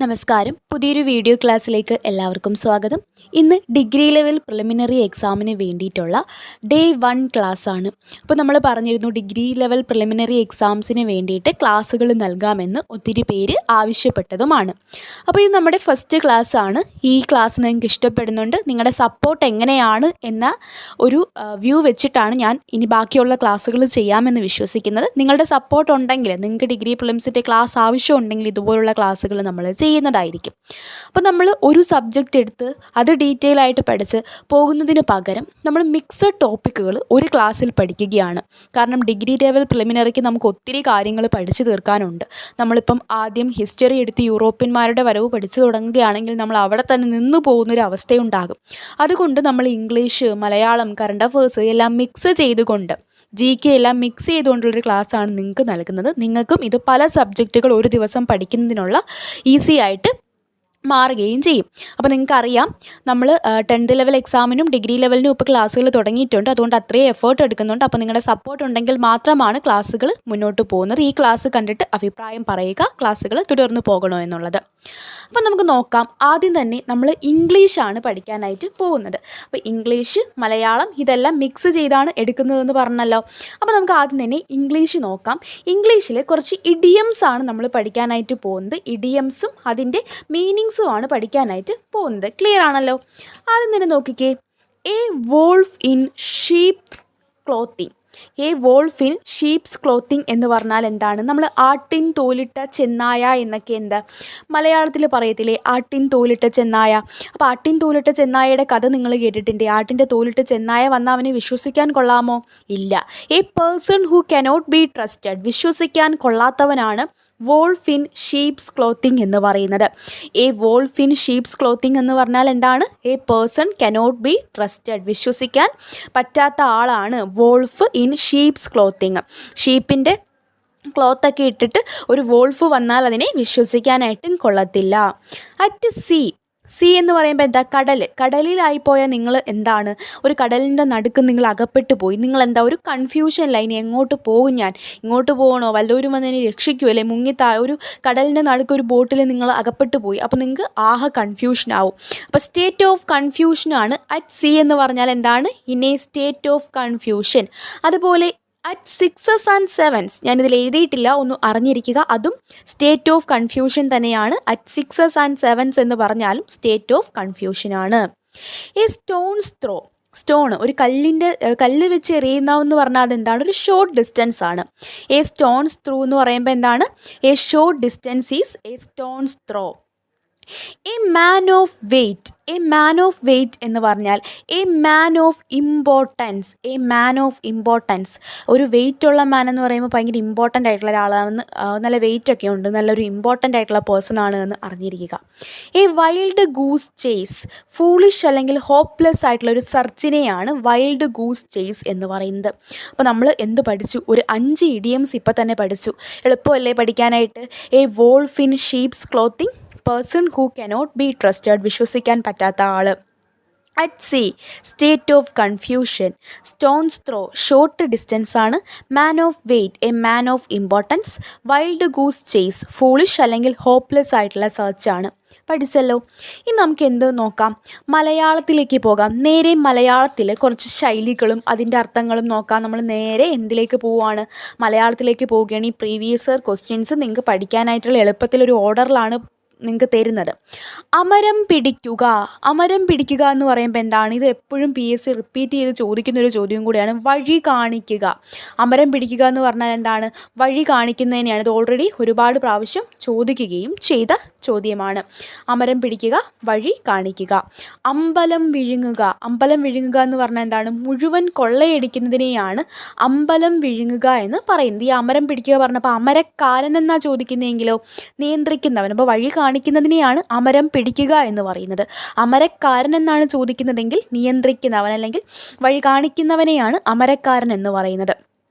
നമസ്കാരം. പുതിയൊരു വീഡിയോ ക്ലാസ്സിലേക്ക് എല്ലാവർക്കും സ്വാഗതം. ഇന്ന് ഡിഗ്രി ലെവൽ പ്രിലിമിനറി എക്സാമിന് വേണ്ടിയിട്ടുള്ള ഡേ 1 ക്ലാസ്സാണ്. അപ്പോൾ നമ്മൾ പറഞ്ഞിരുന്നു ഡിഗ്രി ലെവൽ പ്രിലിമിനറി എക്സാംസിന് വേണ്ടിയിട്ട് ക്ലാസ്സുകൾ നൽകാമെന്ന് ഒത്തിരി പേര് ആവശ്യപ്പെട്ടതുമാണ്. അപ്പോൾ ഇത് നമ്മുടെ ഫസ്റ്റ് ക്ലാസ്സാണ്. ഈ ക്ലാസ് നിങ്ങൾക്ക് ഇഷ്ടപ്പെടുന്നുണ്ട്, നിങ്ങളുടെ സപ്പോർട്ട് എങ്ങനെയാണ് എന്ന ഒരു വ്യൂ വെച്ചിട്ടാണ് ഞാൻ ഇനി ബാക്കിയുള്ള ക്ലാസ്സുകൾ ചെയ്യാമെന്ന് വിശ്വസിക്കുന്നത്. നിങ്ങളുടെ സപ്പോർട്ട് ഉണ്ടെങ്കിൽ, നിങ്ങൾക്ക് ഡിഗ്രി പ്രിലിംസിൻ്റെ ക്ലാസ് ആവശ്യമുണ്ടെങ്കിൽ ഇതുപോലുള്ള ക്ലാസ്സുകൾ നമ്മൾ ചെയ്യുന്നതായിരിക്കും. അപ്പോൾ നമ്മൾ ഒരു സബ്ജക്റ്റ് എടുത്ത് അത് ഡീറ്റെയിൽ ആയിട്ട് പഠിച്ച് പോകുന്നതിന് പകരം നമ്മൾ മിക്സഡ് ടോപ്പിക്കുകൾ ഒരു ക്ലാസ്സിൽ പഠിക്കുകയാണ്. കാരണം ഡിഗ്രി ലെവൽ പ്രിലിമിനറിക്ക് നമുക്ക് ഒത്തിരി കാര്യങ്ങൾ പഠിച്ചു തീർക്കാനുണ്ട്. നമ്മളിപ്പം ആദ്യം ഹിസ്റ്ററി എടുത്ത് യൂറോപ്യന്മാരുടെ വരവ് പഠിച്ചു തുടങ്ങുകയാണെങ്കിൽ നമ്മൾ അവിടെ തന്നെ നിന്നു പോകുന്നൊരു അവസ്ഥയുണ്ടാകും. അതുകൊണ്ട് നമ്മൾ ഇംഗ്ലീഷ്, മലയാളം, കറണ്ട് അഫേഴ്സ് എല്ലാം മിക്സ് ചെയ്തുകൊണ്ട് GK എല്ലാം മിക്സ് ചെയ്തുകൊണ്ടുള്ളൊരു ക്ലാസ്സാണ് നിങ്ങൾക്ക് നൽകുന്നത്. നിങ്ങൾക്കും ഇത് പല സബ്ജക്റ്റുകൾ ഒരു ദിവസം പഠിക്കുന്നതിനുള്ള ഈസി ആയിട്ട് മാറുകയും ചെയ്യും. അപ്പോൾ നിങ്ങൾക്കറിയാം, നമ്മൾ 10th ലെവൽ എക്സാമിനും ഡിഗ്രി ലെവലിനും ഇപ്പോൾ ക്ലാസ്സുകൾ തുടങ്ങിയിട്ടുണ്ട്. അതുകൊണ്ട് അത്രയും എഫേർട്ട് എടുക്കുന്നുണ്ട്. അപ്പോൾ നിങ്ങളുടെ സപ്പോർട്ട് ഉണ്ടെങ്കിൽ മാത്രമാണ് ക്ലാസ്സുകൾ മുന്നോട്ട് പോകുന്നത്. ഈ ക്ലാസ് കണ്ടിട്ട് അഭിപ്രായം പറയുക, ക്ലാസ്സുകൾ തുടർന്ന് പോകണോ എന്നുള്ളത്. അപ്പോൾ നമുക്ക് നോക്കാം. ആദ്യം തന്നെ നമ്മൾ ഇംഗ്ലീഷാണ് പഠിക്കാനായിട്ട് പോകുന്നത്. അപ്പോൾ ഇംഗ്ലീഷ്, മലയാളം ഇതെല്ലാം മിക്സ് ചെയ്താണ് എടുക്കുന്നതെന്ന് പറഞ്ഞല്ലോ. അപ്പോൾ നമുക്ക് ആദ്യം തന്നെ ഇംഗ്ലീഷ് നോക്കാം. ഇംഗ്ലീഷിൽ കുറച്ച് ഇഡിയംസ് ആണ് നമ്മൾ പഠിക്കാനായിട്ട് പോകുന്നത്. ഇഡിയംസും അതിൻ്റെ മീനിങ്സുമാണ് പഠിക്കാനായിട്ട് പോകുന്നത്. ക്ലിയർ ആണല്ലോ? ആദ്യം തന്നെ നോക്കിക്കേ. A wolf in sheep clothing. A wolf in sheep's clothing എന്ന് പറഞ്ഞാൽ എന്താണ്? നമ്മൾ ആട്ടിൻ തോലിട്ട ചെന്നായ എന്നൊക്കെ എന്താ മലയാളത്തിൽ പറയത്തില്ലേ? ആട്ടിൻ തോലിട്ട ചെന്നായ. അപ്പോൾ ആട്ടിൻ തോലിട്ട ചെന്നായയുടെ കഥ നിങ്ങൾ കേട്ടിട്ടുണ്ട്. ആട്ടിൻ്റെ തോലിട്ട ചെന്നായ വന്നാൽ അവനെ വിശ്വസിക്കാൻ കൊള്ളാമോ? ഇല്ല. A person who cannot be trusted. വിശ്വസിക്കാൻ കൊള്ളാത്തവനാണ് വോൾഫ് ഇൻ ഷീപ്സ് ക്ലോത്തിങ് എന്ന് പറയുന്നത്. A wolf in sheep's clothing എന്ന് പറഞ്ഞാൽ എന്താണ്? A person cannot be trusted. വിശ്വസിക്കാൻ പറ്റാത്ത ആളാണ് വോൾഫ് ഇൻ ഷീപ്സ് ക്ലോത്തിങ്. ഷീപ്പിൻ്റെ ക്ലോത്തൊക്കെ ഇട്ടിട്ട് ഒരു വോൾഫ് വന്നാൽ അതിനെ വിശ്വസിക്കാനായിട്ടും കൊള്ളത്തില്ല. അറ്റ് സീ എന്ന് പറയുമ്പോൾ എന്താ? കടലിലായിപ്പോയാൽ നിങ്ങൾ എന്താണ്? ഒരു കടലിൻ്റെ നടുക്ക് നിങ്ങൾ അകപ്പെട്ടു പോയി. നിങ്ങൾ എന്താ ഒരു കൺഫ്യൂഷനില്ല. ഇനി എങ്ങോട്ട് പോകും? ഞാൻ ഇങ്ങോട്ട് പോകണോ? വല്ലവരും വന്നതിനെ രക്ഷിക്കുമോ? അല്ലെ ഒരു കടലിൻ്റെ നടുക്ക് ഒരു ബോട്ടിൽ നിങ്ങൾ അകപ്പെട്ടു പോയി. അപ്പോൾ നിങ്ങൾക്ക് കൺഫ്യൂഷൻ ആവും. അപ്പോൾ സ്റ്റേറ്റ് ഓഫ് കൺഫ്യൂഷനാണ് അറ്റ് സീ എന്ന് പറഞ്ഞാൽ എന്താണ്? In a state of confusion. അതുപോലെ അറ്റ് 6s and 7s ഞാനിതിൽ എഴുതിയിട്ടില്ല, ഒന്ന് അറിഞ്ഞിരിക്കുക. അതും സ്റ്റേറ്റ് ഓഫ് കൺഫ്യൂഷൻ തന്നെയാണ്. അറ്റ് 6s and 7s എന്ന് പറഞ്ഞാലും സ്റ്റേറ്റ് ഓഫ് കൺഫ്യൂഷനാണ്. A stone's throw. ഒരു കല്ല് വെച്ച് എറിയുന്നതെന്ന് പറഞ്ഞാൽ അതെന്താണ്? ഒരു ഷോർട്ട് ഡിസ്റ്റൻസ് ആണ്. എ സ്റ്റോൺസ് ത്രൂ എന്ന് പറയുമ്പോൾ എന്താണ്? A short distance is a stone's throw. A man of weight. A man of weight എന്ന് പറഞ്ഞാൽ A man of importance. A man of importance. ഒരു വെയിറ്റ് ഉള്ള മാൻ എന്ന് പറയുമ്പോൾ ഭയങ്കര ഇമ്പോർട്ടൻ്റ് ആയിട്ടുള്ള ഒരാളാണെന്ന്, നല്ല വെയിറ്റ് ഒക്കെ ഉണ്ട്, നല്ലൊരു ഇമ്പോർട്ടൻ്റ് ആയിട്ടുള്ള പേഴ്സൺ ആണ് എന്ന് അറിഞ്ഞിരിക്കുക. A wild goose chase. Foolish അല്ലെങ്കിൽ ഹോപ്പ്ലെസ് ആയിട്ടുള്ള ഒരു സെർച്ചിനെയാണ് വൈൽഡ് ഗൂസ് ചേസ് എന്ന് പറയുന്നത്. അപ്പോൾ നമ്മൾ എന്ത് പഠിച്ചു? ഒരു 5 ഇഡിയംസ് ഇപ്പോൾ തന്നെ പഠിച്ചു. എളുപ്പമല്ലേ പഠിക്കാനായിട്ട്? A wolf in sheep's clothing, person who cannot be trusted, വിശ്വസിക്കാൻ പറ്റാത്ത ആൾ. At sea, state of confusion. Stone's throw, short distance ആണ്. Man of weight, a man of importance. Wild goose chase, foolish അല്ലെങ്കിൽ ഹോപ്പ്ലെസ് ആയിട്ടുള്ള സെർച്ചാണ്. പഠിച്ചല്ലോ. ഇനി നമുക്ക് എന്ത് നോക്കാം? മലയാളത്തിലേക്ക് പോകാം. നേരെ മലയാളത്തിൽ കുറച്ച് ശൈലികളും അതിൻ്റെ അർത്ഥങ്ങളും നോക്കാം. നമ്മൾ നേരെ എന്തിലേക്ക് പോവുകയാണ്? മലയാളത്തിലേക്ക് പോവുകയാണ്. ഈ പ്രീവിയസ് ഇയർ ക്വസ്റ്റ്യൻസ് നിങ്ങൾക്ക് പഠിക്കാനായിട്ടുള്ള എളുപ്പത്തിലൊരു ഓർഡറിലാണ് നിങ്ങൾക്ക് തരുന്നത്. അമരം പിടിക്കുക. അമരം പിടിക്കുക എന്ന് പറയുമ്പോൾ എന്താണ്? ഇത് എപ്പോഴും PSC റിപ്പീറ്റ് ചെയ്ത് ചോദിക്കുന്നൊരു ചോദ്യം കൂടിയാണ്. വഴി കാണിക്കുക. അമരം പിടിക്കുക എന്ന് പറഞ്ഞാൽ എന്താണ്? വഴി കാണിക്കുന്നതിനെയാണ്. ഇത് ഓൾറെഡി ഒരുപാട് പ്രാവശ്യം ചോദിക്കുകയും ചെയ്ത ചോദ്യമാണ്. അമരം പിടിക്കുക, വഴി കാണിക്കുക. അമ്പലം വിഴുങ്ങുക. അമ്പലം വിഴുങ്ങുക എന്ന് പറഞ്ഞാൽ എന്താണ്? മുഴുവൻ കൊള്ളയടിക്കുന്നതിനെയാണ് അമ്പലം വിഴുങ്ങുക എന്ന് പറയുന്നത്. ഈ അമരം പിടിക്കുക പറഞ്ഞപ്പോൾ അമരക്കാരൻ എന്നാ ചോദിക്കുന്നതെങ്കിലോ? നിയന്ത്രിക്കുന്നവൻ. അപ്പോൾ വഴി കാണിക്കുന്നതിനെയാണ് അമരം പിടിക്കുക എന്ന് പറയുന്നത്. അമരക്കാരൻ എന്നാണ് ചോദിക്കുന്നതെങ്കിൽ നിയന്ത്രിക്കുന്നവൻ അല്ലെങ്കിൽ വഴി കാണിക്കുന്നവനെയാണ് അമരക്കാരൻ എന്ന് പറയുന്നത്.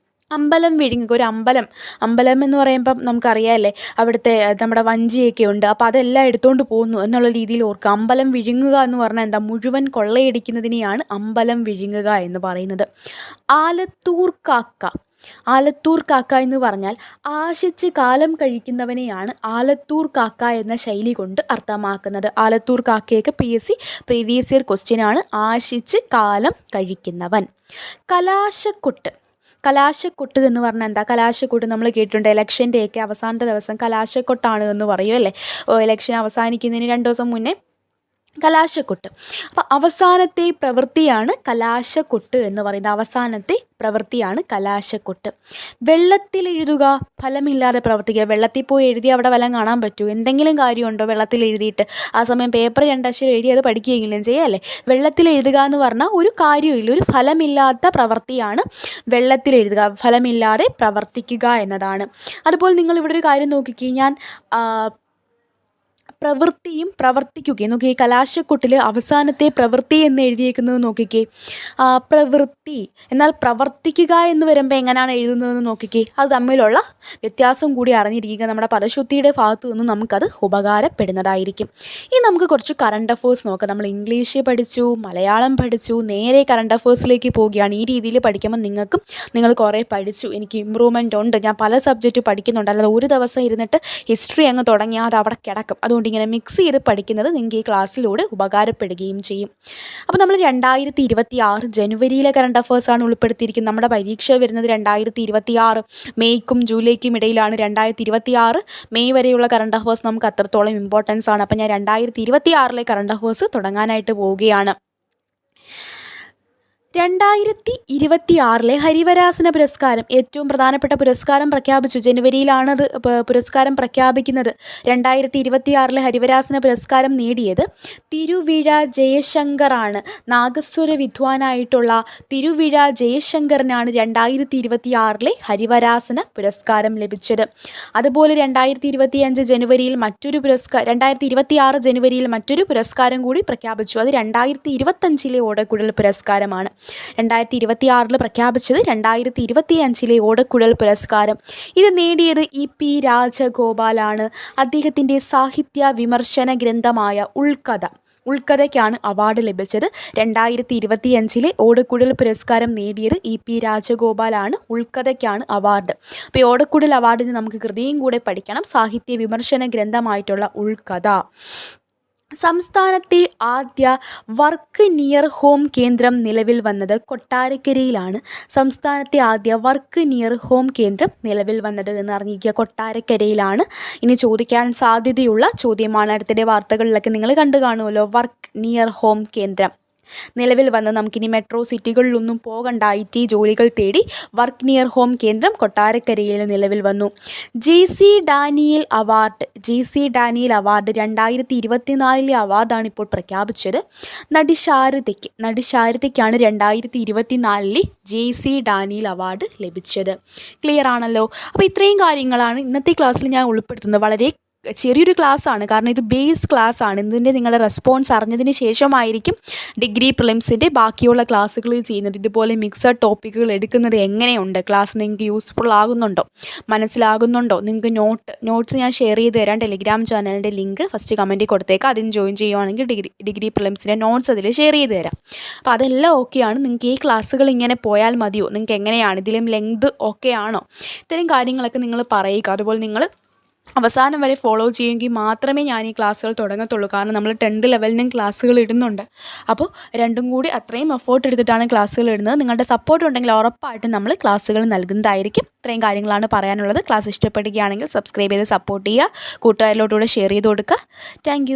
അമ്പലം വിഴുങ്ങുക. ഒരു അമ്പലം എന്ന് പറയുമ്പം നമുക്കറിയാമല്ലേ, അവിടുത്തെ നമ്മുടെ വഞ്ചിയൊക്കെ ഉണ്ട്. അപ്പോൾ അതെല്ലാം എടുത്തുകൊണ്ട് പോകുന്നു എന്നുള്ള രീതിയിൽ ഓർക്കുക. അമ്പലം വിഴുങ്ങുക എന്ന് പറഞ്ഞാൽ എന്താ? മുഴുവൻ കൊള്ളയടിക്കുന്നതിനെയാണ് അമ്പലം വിഴുങ്ങുക എന്ന് പറയുന്നത്. ആലത്തൂർ കാക്ക. ആലത്തൂർ കാക്ക എന്ന് പറഞ്ഞാൽ ആശിച്ച് കാലം കഴിക്കുന്നവനെയാണ് ആലത്തൂർ കാക്ക എന്ന ശൈലി കൊണ്ട് അർത്ഥമാക്കുന്നത്. ആലത്തൂർ കാക്കയൊക്കെ PSC പ്രീവിയസ് ഇയർ ക്വസ്റ്റ്യൻ ആണ്. ആശിച്ച് കാലം കഴിക്കുന്നവൻ. കലാശക്കൊട്ട്. കലാശക്കൊട്ട് എന്ന് പറഞ്ഞാൽ എന്താ? കലാശക്കൊട്ട് നമ്മൾ കേട്ടിട്ടുണ്ട്. ഇലക്ഷൻ്റെയൊക്കെ അവസാനത്തെ ദിവസം കലാശക്കൊട്ടാണ് എന്ന് പറയും അല്ലേ? ഇലക്ഷൻ അവസാനിക്കുന്നതിന് 2 ദിവസം മുന്നേ കലാശക്കൊട്ട്. അപ്പോൾ അവസാനത്തെ പ്രവൃത്തിയാണ് കലാശക്കൊട്ട് എന്ന് പറയുന്നത്. അവസാനത്തെ പ്രവൃത്തിയാണ് കലാശക്കൊട്ട്. വെള്ളത്തിലെഴുതുക, ഫലമില്ലാതെ പ്രവർത്തിക്കുക. വെള്ളത്തിൽ പോയി എഴുതി അവിടെ ഫലം കാണാൻ പറ്റുമോ? എന്തെങ്കിലും കാര്യമുണ്ടോ വെള്ളത്തിൽ എഴുതിയിട്ട്? ആ സമയം പേപ്പർ 2 അക്ഷരം എഴുതി അത് പഠിക്കുകയെങ്കിലും ചെയ്യാമല്ലേ? വെള്ളത്തിൽ എഴുതുക എന്ന് പറഞ്ഞാൽ ഒരു കാര്യമില്ല, ഒരു ഫലമില്ലാത്ത പ്രവൃത്തിയാണ് വെള്ളത്തിലെഴുതുക. ഫലമില്ലാതെ പ്രവർത്തിക്കുക എന്നതാണ്. അതുപോലെ നിങ്ങൾ ഇവിടെ ഒരു കാര്യം നോക്കിക്കേ. ഞാൻ പ്രവൃത്തിയും പ്രവർത്തിക്കുകയും നോക്കിക്കേ. കലാശക്കൊട്ടിൽ അവസാനത്തെ പ്രവൃത്തി എന്ന് എഴുതിയേക്കുന്നത് നോക്കിക്കേ. പ്രവൃത്തി എന്നാൽ പ്രവർത്തിക്കുക എന്ന് വരുമ്പോൾ എങ്ങനെയാണ് എഴുതുന്നതെന്ന് നോക്കിക്കേ. അത് തമ്മിലുള്ള വ്യത്യാസം കൂടി അറിഞ്ഞിരിക്കുക. നമ്മുടെ പദശുദ്ധിയുടെ ഭാഗത്തു നിന്നും നമുക്കത് ഉപകാരപ്പെടുന്നതായിരിക്കും. ഇനി നമുക്ക് കുറച്ച് കറണ്ട് അഫേഴ്സ് നോക്കാം. നമ്മൾ ഇംഗ്ലീഷ് പഠിച്ചു, മലയാളം പഠിച്ചു, നേരെ കറണ്ട് അഫേഴ്സിലേക്ക് പോവുകയാണ്. ഈ രീതിയിൽ പഠിക്കുമ്പോൾ നിങ്ങൾ കുറേ പഠിച്ചു, എനിക്ക് ഇമ്പ്രൂവ്മെൻ്റ് ഉണ്ട്, ഞാൻ പല സബ്ജക്റ്റ് പഠിക്കുന്നുണ്ട്. അല്ലാതെ ഒരു ദിവസം ഇരുന്നിട്ട് ഹിസ്റ്ററി അങ്ങ് തുടങ്ങിയാൽ അത് അവിടെ കിടക്കും. അതുകൊണ്ട് ഇങ്ങനെ മിക്സ് ചെയ്ത് പഠിക്കുന്നത് നിങ്ങൾക്ക് ഈ ക്ലാസ്സിലൂടെ ഉപകാരപ്പെടുകയും ചെയ്യും. അപ്പോൾ നമ്മൾ 2026 ജനുവരിയിലെ കറണ്ട് അഫേഴ്സാണ് ഉൾപ്പെടുത്തിയിരിക്കുന്നത്. നമ്മുടെ പരീക്ഷ വരുന്നത് 2026 മെയ്ക്കും ജൂലൈക്കും ഇടയിലാണ്. 2026 മെയ് വരെയുള്ള കറണ്ട് അഫേഴ്സ് നമുക്ക് അത്രത്തോളം ഇമ്പോർട്ടൻസ് ആണ്. അപ്പോൾ ഞാൻ 2026 കറണ്ട് അഫേഴ്സ് തുടങ്ങാനായിട്ട് പോവുകയാണ്. 2026 ഹരിവരാസന പുരസ്കാരം ഏറ്റവും പ്രധാനപ്പെട്ട പുരസ്കാരം പ്രഖ്യാപിച്ചു. ജനുവരിയിലാണത് പുരസ്കാരം പ്രഖ്യാപിക്കുന്നത്. 2026 ഹരിവരാസന പുരസ്കാരം നേടിയത് തിരുവിഴ ജയശങ്കറാണ്. നാഗസ്വര വിദ്വാനായിട്ടുള്ള തിരുവിഴ ജയശങ്കറിനാണ് 2026 ഹരിവരാസന പുരസ്കാരം ലഭിച്ചത്. അതുപോലെ 2025 ജനുവരിയിൽ 2026 ജനുവരിയിൽ മറ്റൊരു പുരസ്കാരം കൂടി പ്രഖ്യാപിച്ചു. അത് 2025 ഓടക്കുഴൽ പുരസ്കാരമാണ്. 2026 പ്രഖ്യാപിച്ചത് 2025 ഓടക്കുഴൽ പുരസ്കാരം. ഇത് നേടിയത് EP രാജഗോപാലാണ്. അദ്ദേഹത്തിൻ്റെ സാഹിത്യ വിമർശന ഗ്രന്ഥമായ ഉൾക്കഥയ്ക്കാണ് അവാർഡ് ലഭിച്ചത്. 2025 ഓടക്കുഴൽ പുരസ്കാരം നേടിയത് EP രാജഗോപാലാണ്. ഉൾക്കഥയ്ക്കാണ് അവാർഡ്. അപ്പോൾ ഈ ഓടക്കുഴൽ അവാർഡിന് നമുക്ക് കൃതിയും കൂടെ പഠിക്കണം. സാഹിത്യ വിമർശന ഗ്രന്ഥമായിട്ടുള്ള ഉൾക്കഥ. സംസ്ഥാനത്തെ ആദ്യ വർക്ക് നിയർ ഹോം കേന്ദ്രം നിലവിൽ വന്നത് കൊട്ടാരക്കരയിലാണ്. സംസ്ഥാനത്തെ ആദ്യ വർക്ക് നിയർ ഹോം കേന്ദ്രം നിലവിൽ വന്നത് എന്ന് അറിഞ്ഞിരിക്കുക. കൊട്ടാരക്കരയിലാണ്. ഇനി ചോദിക്കാൻ സാധ്യതയുള്ള ചോദ്യമാണ്. അടുത്തിടെ വാർത്തകളിലൊക്കെ നിങ്ങൾ കണ്ടു കാണുമല്ലോ. വർക്ക് നിയർ ഹോം കേന്ദ്രം നിലവിൽ വന്ന് നമുക്കിനി മെട്രോ സിറ്റികളിലൊന്നും പോകണ്ട. IT ജോലികൾ തേടി വർക്ക് നിയർ ഹോം കേന്ദ്രം കൊട്ടാരക്കരയിൽ നിലവിൽ വന്നു. JC ഡാനിയൽ അവാർഡ് 2024 അവാർഡാണ് ഇപ്പോൾ പ്രഖ്യാപിച്ചത്. നടി ശാരദയ്ക്കാണ് 2024 JC ഡാനിയൽ അവാർഡ് ലഭിച്ചത്. ക്ലിയർ ആണല്ലോ? അപ്പോൾ ഇത്രയും കാര്യങ്ങളാണ് ഇന്നത്തെ ക്ലാസ്സിൽ ഞാൻ ഉൾപ്പെടുത്തുന്നത്. വളരെ ചെറിയൊരു ക്ലാസ്സാണ്, കാരണം ഇത് ബേസ് ക്ലാസ് ആണ്. ഇതിൻ്റെ നിങ്ങളുടെ റെസ്പോൺസ് അറിഞ്ഞതിന് ശേഷമായിരിക്കും ഡിഗ്രി പ്രിലിംസിൻ്റെ ബാക്കിയുള്ള ക്ലാസ്സുകൾ ചെയ്യുന്നത്. ഇതുപോലെ മിക്സഡ് ടോപ്പിക്കുകൾ എടുക്കുന്നത് എങ്ങനെയുണ്ട്, ക്ലാസ് നിങ്ങൾക്ക് യൂസ്ഫുൾ ആകുന്നുണ്ടോ, മനസ്സിലാകുന്നുണ്ടോ? നിങ്ങൾക്ക് നോട്ട്സ് ഞാൻ ഷെയർ ചെയ്ത് തരാം. ടെലിഗ്രാം ചാനലിൻ്റെ ലിങ്ക് ഫസ്റ്റ് കമൻറ്റിൽ കൊടുത്തേക്കാം. അതിന് ജോയിൻ ചെയ്യുവാണെങ്കിൽ ഡിഗ്രി പ്രിലിംസിൻ്റെ നോട്ട്സ് അതിൽ ഷെയർ ചെയ്ത് തരാം. അപ്പോൾ അതെല്ലാം ഓക്കെയാണ്. നിങ്ങൾക്ക് ഈ ക്ലാസ്സുകൾ ഇങ്ങനെ പോയാൽ മതിയോ? നിങ്ങൾക്ക് എങ്ങനെയാണ്? ഇതിലും ലെങ്ത് ഓക്കെ ആണോ? ഇത്തരം കാര്യങ്ങളൊക്കെ നിങ്ങൾ പറയുക. അതുപോലെ നിങ്ങൾ അവസാനം വരെ ഫോളോ ചെയ്യുമെങ്കിൽ മാത്രമേ ഞാൻ ഈ ക്ലാസ്സുകൾ തുടങ്ങത്തുള്ളൂ. കാരണം നമ്മൾ 10th ലെവലിനും ക്ലാസ്സുകൾ ഇടുന്നുണ്ട്. അപ്പോൾ രണ്ടും കൂടി അത്രയും എഫേർട്ട് എടുത്തിട്ടാണ് ക്ലാസ്സുകൾ ഇടുന്നത്. നിങ്ങളുടെ സപ്പോർട്ട് ഉണ്ടെങ്കിൽ ഉറപ്പായിട്ടും നമ്മൾ ക്ലാസ്സുകൾ നൽകുന്നതായിരിക്കും. ഇത്രയും കാര്യങ്ങളാണ് പറയാനുള്ളത്. ക്ലാസ് ഇഷ്ടപ്പെടുകയാണെങ്കിൽ സബ്സ്ക്രൈബ് ചെയ്ത് സപ്പോർട്ട് ചെയ്യുക. കൂട്ടുകാരിലോട്ടുകൂടെ ഷെയർ ചെയ്ത് കൊടുക്കുക. താങ്ക്